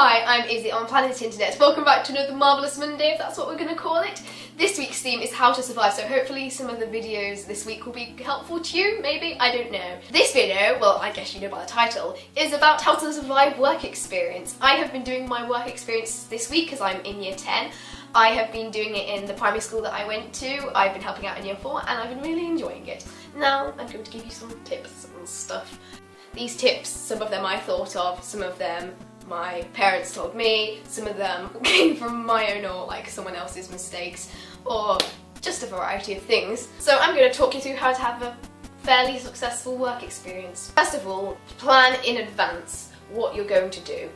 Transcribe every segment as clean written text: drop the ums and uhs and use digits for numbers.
Hi, I'm Izzy on Planet Internet. Welcome back to another Marvellous Monday, if that's what we're going to call it. This week's theme is how to survive, so hopefully some of the videos this week will be helpful to you, maybe? I don't know. This video, well, I guess you know by the title, is about how to survive work experience. I have been doing my work experience this week because I'm in year 10. I have been doing it in the primary school that I went to. I've been helping out in year 4 and I've been really enjoying it. Now I'm going to give you some tips and stuff. These tips, some of them I thought of, some of them my parents told me, some of them came from my own or like someone else's mistakes, or just a variety of things. So I'm going to talk you through how to have a fairly successful work experience. First of all, plan in advance what you're going to do.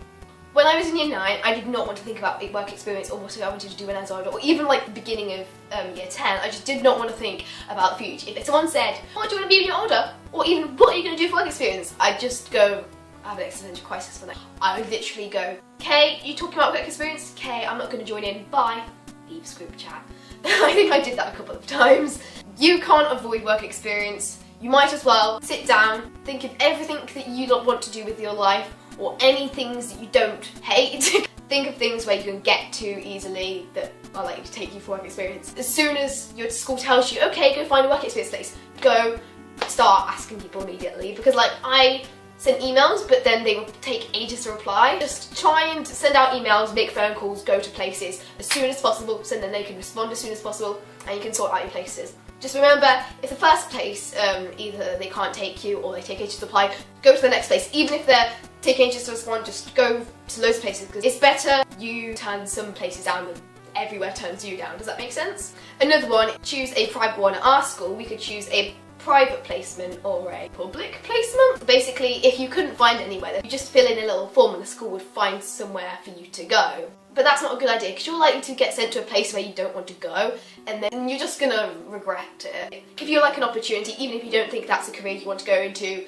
When I was in year 9, I did not want to think about a work experience or what I wanted to do when I was older, or even like the beginning of year 10, I just did not want to think about the future. If someone said, what do you want to be when you're older? Or even, what are you going to do for work experience? I'd just go, I have an existential crisis for that. I would literally go, okay, you talking about work experience? Okay, I'm not going to join in, bye. Leave group chat. I think I did that a couple of times. You can't avoid work experience. You might as well sit down, think of everything that you don't want to do with your life, or any things that you don't hate. Think of things where you can get to easily that are likely to take you for work experience. As soon as your school tells you, okay, go find a work experience place, go start asking people immediately, because like I sent emails but then they would take ages to reply. Just try and send out emails, make phone calls, go to places as soon as possible so then they can respond as soon as possible and you can sort out your places. Just remember, if the first place either they can't take you or they take ages to reply, go to the next place. Even if they're taking ages to respond, just go to those places because it's better you turn some places down than everywhere turns you down. Does that make sense? Another one, choose a private one. At our school we could choose a private placement or a public placement. Basically, if you couldn't find anywhere, you just fill in a little form and the school would find somewhere for you to go. But that's not a good idea because you're likely to get sent to a place where you don't want to go and then you're just gonna regret it. If you like an opportunity, even if you don't think that's a career you want to go into,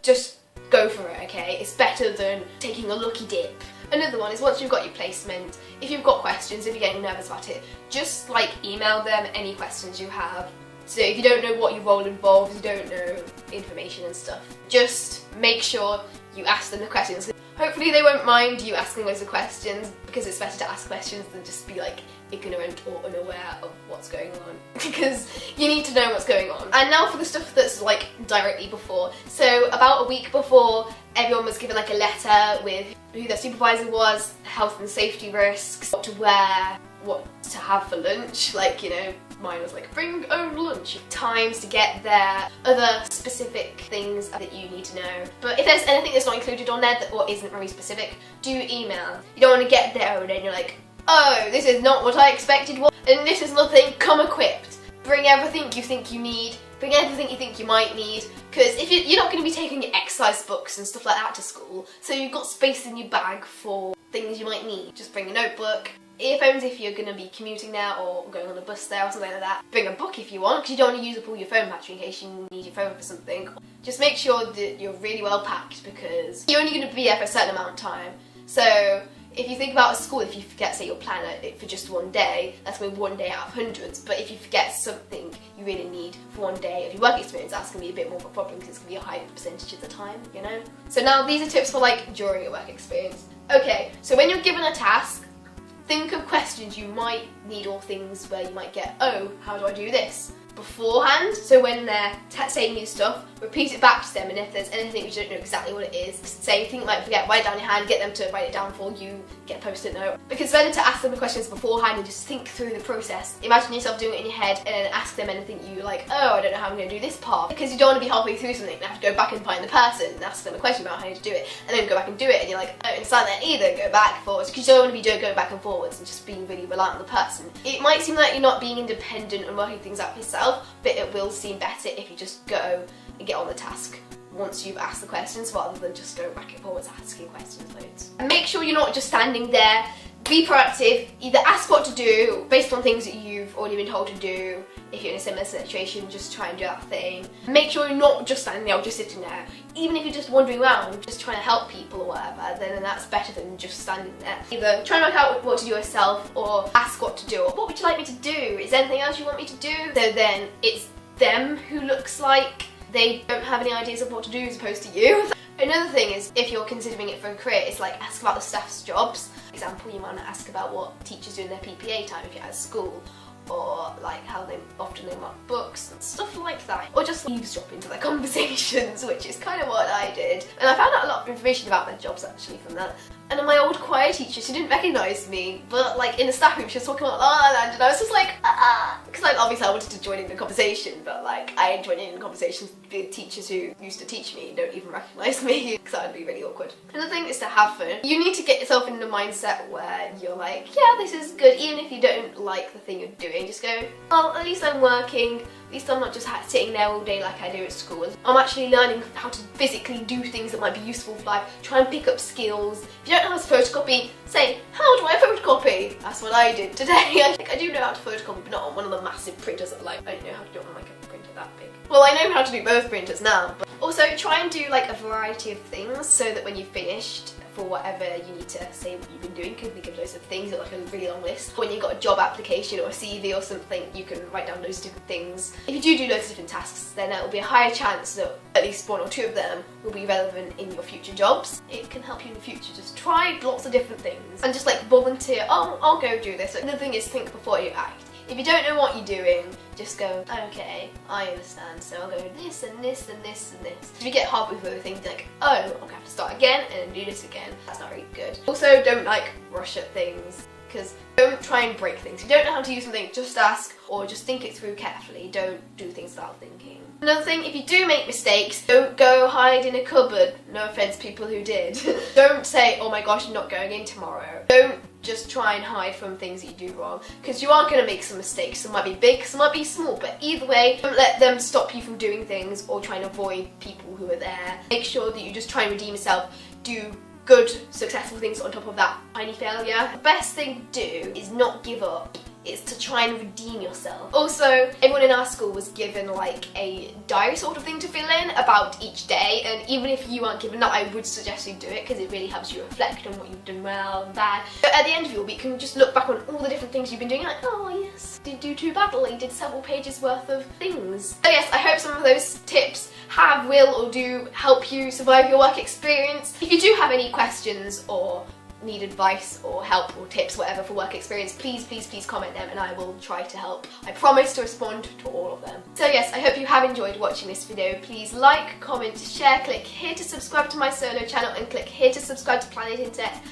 just go for it, okay? It's better than taking a lucky dip. Another one is once you've got your placement, if you've got questions, if you're getting nervous about it, just like email them any questions you have. So if you don't know what your role involves, you don't know information and stuff, just make sure you ask them the questions. Hopefully they won't mind you asking loads of questions because it's better to ask questions than just be like ignorant or unaware of what's going on because you need to know what's going on. And now for the stuff that's like directly before. So about a week before, everyone was given like a letter with who their supervisor was, health and safety risks, what to wear, what to have for lunch, like, you know, mine was like bring own lunch, times to get there, other specific things that you need to know. But if there's anything that's not included on there or isn't very specific, do email. You don't want to get there and then you're like, oh, this is not what I expected, and this is nothing. Come equipped. Bring everything you think you need, bring everything you think you might need, because if you're not going to be taking your exercise books and stuff like that to school, so you've got space in your bag for things you might need. Just bring a notebook, earphones if you're going to be commuting there or going on a bus there or something like that. Bring a book if you want, because you don't want to use up all your phone battery in case you need your phone for something. Just make sure that you're really well packed because you're only going to be there for a certain amount of time. So if you think about a school, if you forget, say, your plan for just one day, that's going to be one day out of hundreds. But if you forget something you really need for one day of your work experience, that's going to be a bit more of a problem because it's going to be a high percentage of the time, you know? So now these are tips for like during your work experience. Okay, so when you're given a task, think of questions you might need or things where you might get, oh, how do I do this? Beforehand, so when they're saying you stuff, repeat it back to them, and if there's anything you don't know exactly what it is, say anything like forget, write it down in your hand, get them to write it down for you, get a post-it note. Because it's better to ask them the questions beforehand and just think through the process. Imagine yourself doing it in your head and then ask them anything you like, oh, I don't know how I'm going to do this part. Because you don't want to be halfway through something and have to go back and find the person and ask them a question about how you do it, and then go back and do it, and you're like, I don't understand that either, go back and forwards, because you don't want to be going back and forwards and just being really reliant on the person. It might seem like you're not being independent and working things out for yourself, but it will seem better if you just go and get on the task once you've asked the questions rather than just go back and forwards asking questions loads. And make sure you're not just standing there. Be proactive, either ask what to do based on things that you've already been told to do. If you're in a similar situation, just try and do that thing. Make sure you're not just standing there or just sitting there. Even if you're just wandering around, just trying to help people or whatever, then that's better than just standing there. Either try and work out what to do yourself or ask what to do. Or what would you like me to do? Is there anything else you want me to do? So then it's them who looks like they don't have any ideas of what to do as opposed to you. Another thing is, if you're considering it for a career, it's like ask about the staff's jobs. For example, you might want to ask about what teachers do in their PPA time if you're at school, or like how often they mark books and stuff like that, or just eavesdrop into their conversations, which is kind of what I did. And I found out a lot of information about their jobs actually from that. And then my old choir teacher, she didn't recognise me, but like in the staff room she was talking about La La Land, and I was just like, because like obviously I wanted to join in the conversation, but like I enjoy in conversations with teachers who used to teach me don't even recognise me, because that would be really awkward. Another thing is to have fun. You need to get yourself in the mindset where you're like, yeah, this is good, even if you don't like the thing you're doing, just go, well, at least I'm working. At least I'm not just sitting there all day like I do at school. I'm actually learning how to physically do things that might be useful for life, try and pick up skills. If you don't know how to photocopy, say, how do I photocopy? That's what I did today. I do know how to photocopy, but not on one of the massive printers that like, I don't know how to do it on like a printer that big. Well, I know how to do both printers now, but also try and do like a variety of things so that when you've finished, for whatever you need to say what you've been doing, because think of loads of things, like a really long list. When you've got a job application or a CV or something, you can write down loads of different things. If you do loads of different tasks, then there will be a higher chance that at least one or two of them will be relevant in your future jobs. It can help you in the future. Just try lots of different things and just like volunteer. Oh, I'll go do this. Another thing is think before you act. If you don't know what you're doing, just go, okay, I understand, so I'll go this and this and this and this. If you get halfway through the thing, like, oh, I'm gonna have to start again and do this again. That's not really good. Also, don't like rush at things, because don't try and break things. If you don't know how to use something, just ask or just think it through carefully. Don't do things without thinking. Another thing, if you do make mistakes, don't go hide in a cupboard. No offense, people who did. Don't say, oh my gosh, I'm not going in tomorrow. Don't just try and hide from things that you do wrong, because you are going to make some mistakes. Some might be big, some might be small, but either way, don't let them stop you from doing things or trying to avoid people who are there. Make sure that you just try and redeem yourself. Do good, successful things on top of that tiny failure. The best thing to do is not give up. It's to try and redeem yourself. Also, everyone in our school was given like a diary sort of thing to fill in about each day, and even if you aren't given that, I would suggest you do it because it really helps you reflect on what you've done well and bad. But at the end of your week, you can just look back on all the different things you've been doing, like, oh yes, didn't do too badly, did several pages worth of things. So yes, I hope some of those tips will or do help you survive your work experience. If you do have any questions or need advice or help or tips, whatever, for work experience, please comment them and I will try to help. I promise to respond to all of them. So yes, I hope you have enjoyed watching this video. Please like, comment, share, click here to subscribe to my solo channel and click here to subscribe to Planet Internet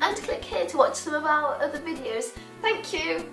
and click here to watch some of our other videos. Thank you!